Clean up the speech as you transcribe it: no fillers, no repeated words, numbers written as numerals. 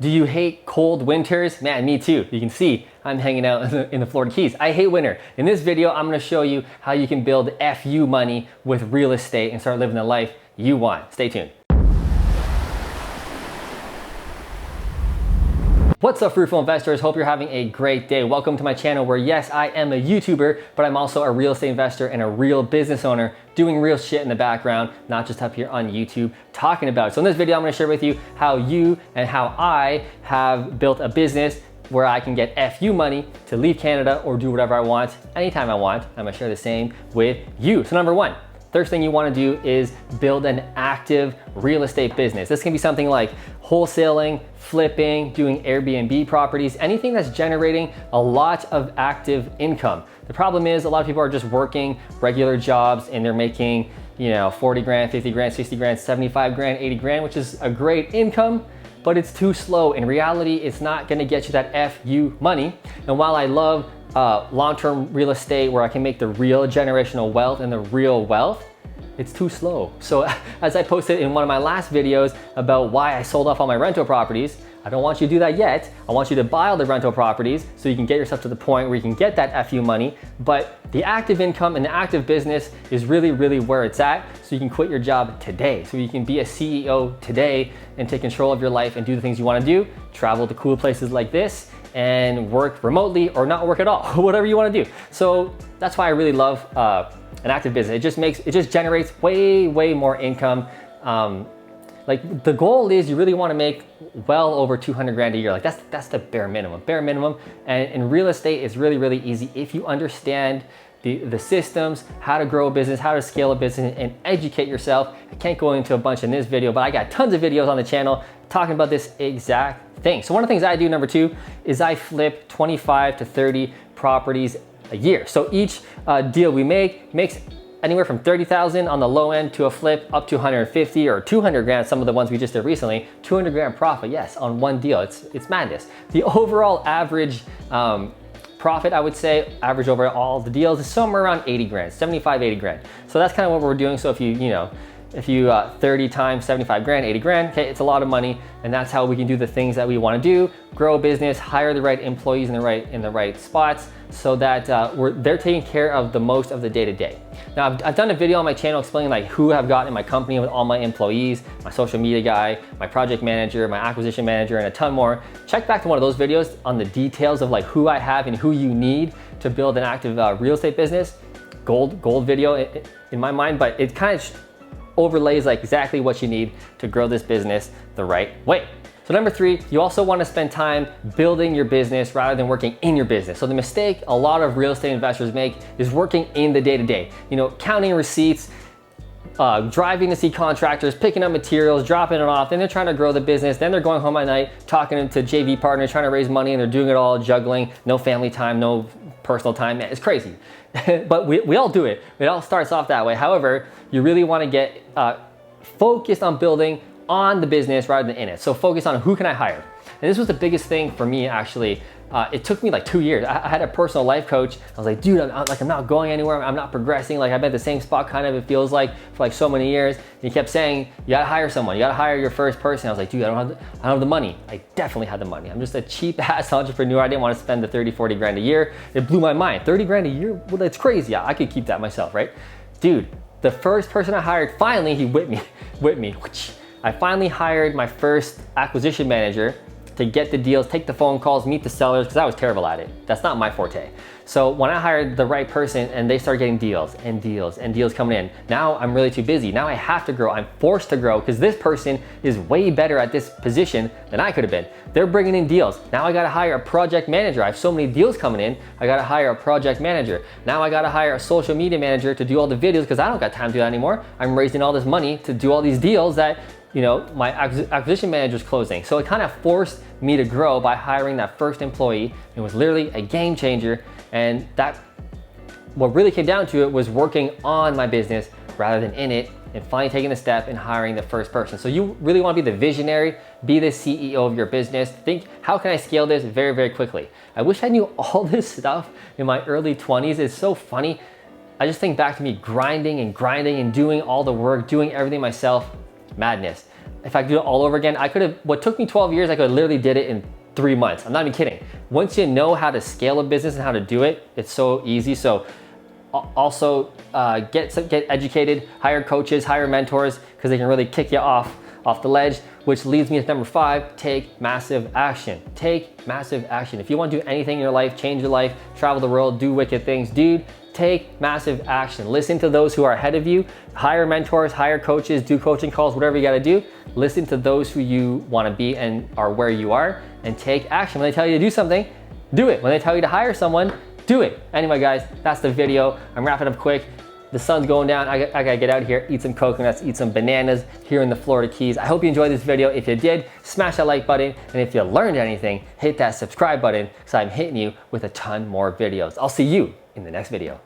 Do you hate cold winters? Man, me too. You can see I'm hanging out in the Florida Keys. I hate winter. In this video, I'm gonna show you how you can build FU money with real estate and start living the life you want. Stay tuned. What's up, Fruitful investors? Hope you're having a great day. Welcome to my channel where, yes, I am a YouTuber, but I'm also a real estate investor and a real business owner doing real shit in the background, not just up here on YouTube talking about it. So in this video, I'm gonna share with you how you and how I have built a business where I can get FU money to leave Canada or do whatever I want anytime I want. I'm gonna share the same with you. So number one, first thing you want to do is build an active real estate business. This can be something like wholesaling, flipping, doing Airbnb properties, anything that's generating a lot of active income. The problem is a lot of people are just working regular jobs and they're making, 40 grand, 50 grand, 60 grand, 75 grand, 80 grand, which is a great income, but it's too slow. In reality, it's not gonna get you that FU money. And while I love long-term real estate where I can make the real generational wealth and the real wealth, it's too slow. So as I posted in one of my last videos about why I sold off all my rental properties, I don't want you to do that yet. I want you to buy all the rental properties so you can get yourself to the point where you can get that FU money. But the active income and the active business is really, really where it's at. So you can quit your job today. So you can be a CEO today and take control of your life and do the things you want to do. Travel to cool places like this and work remotely or not work at all, whatever you want to do. So that's why I really love an active business. It just generates way more income. Like the goal is you really want to make well over 200 grand a year. Like that's the bare minimum. And in real estate, it's really easy if you understand the systems, how to grow a business, how to scale a business, and educate yourself. I can't go into a bunch in this video, but I got tons of videos on the channel talking about this exact thing. So one of the things I do, number two, is I flip 25 to 30 properties a year. So each deal we makes anywhere from 30,000 on the low end to a flip up to 150 or 200 grand. Some of the ones we just did recently, 200 grand profit, yes, on one deal. It's madness. The overall average profit, I would say, average over all the deals is somewhere around 80 grand, 75, 80 grand. So that's kind of what we're doing. So if you 30 times 75 grand, 80 grand, okay, it's a lot of money, and that's how we can do the things that we want to do, grow a business, hire the right employees in the right spots, so that they're taking care of the most of the day-to-day. Now, I've done a video on my channel explaining like who I've got in my company with all my employees, my social media guy, my project manager, my acquisition manager, and a ton more. Check back to one of those videos on the details of like who I have and who you need to build an active real estate business. Gold video in my mind, but it kind of overlays like exactly what you need to grow this business the right way. So number three, you also want to spend time building your business rather than working in your business. So the mistake a lot of real estate investors make is working in the day-to-day, counting receipts, driving to see contractors, picking up materials, dropping it off, then they're trying to grow the business, then they're going home at night, talking to JV partners, trying to raise money, and they're doing it all juggling, no family time, no personal time. It's crazy. But we all do it. It all starts off that way. However, you really want to get focused on building on the business rather than in it. So focus on who can I hire. And this was the biggest thing for me, actually. It took me like 2 years. I had a personal life coach. I was like, dude, I'm not going anywhere. I'm not progressing. Like I'm at the same spot kind of, it feels like, for like so many years. And he kept saying, you gotta hire someone. You gotta hire your first person. I was like, dude, I don't have the money. I definitely had the money. I'm just a cheap ass entrepreneur. I didn't want to spend the 30, 40 grand a year. It blew my mind. 30 grand a year? Well, that's crazy. Yeah, I could keep that myself, right? Dude, the first person I hired, finally, he whipped me. I finally hired my first acquisition manager to get the deals, take the phone calls, meet the sellers, because I was terrible at it. That's not my forte. So when I hired the right person and they started getting deals coming in, now I'm really too busy. Now I have to grow. I'm forced to grow because this person is way better at this position than I could have been. They're bringing in deals. Now I got to hire a project manager. I have so many deals coming in. I got to hire a project manager. Now I got to hire a social media manager to do all the videos because I don't got time to do that anymore. I'm raising all this money to do all these deals that my acquisition manager is closing. So it kind of forced me to grow by hiring that first employee. It was literally a game changer. And what really came down to it was working on my business rather than in it, and finally taking the step and hiring the first person. So you really want to be the visionary, be the CEO of your business. Think, how can I scale this very quickly? I wish I knew all this stuff in my early 20s. It's so funny. I just think back to me grinding and doing all the work, doing everything myself. Madness. if I could do it all over again, I could have, what took me 12 years, I could have literally did it in 3 months. I'm not even kidding. Once you know how to scale a business and how to do it, it's so easy. So also get educated, hire coaches, hire mentors, because they can really kick you off the ledge, which leads me to number 5, take massive action. Take massive action. If you want to do anything in your life, change your life, travel the world, do wicked things, dude, take massive action. Listen to those who are ahead of you, hire mentors, hire coaches, do coaching calls, whatever you gotta do. Listen to those who you wanna be and are where you are, and take action. When they tell you to do something, do it. When they tell you to hire someone, do it. Anyway, guys, that's the video. I'm wrapping up quick. The sun's going down. I gotta get out of here, eat some coconuts, eat some bananas here in the Florida Keys. I hope you enjoyed this video. If you did, smash that like button. And if you learned anything, hit that subscribe button, because I'm hitting you with a ton more videos. I'll see you in the next video.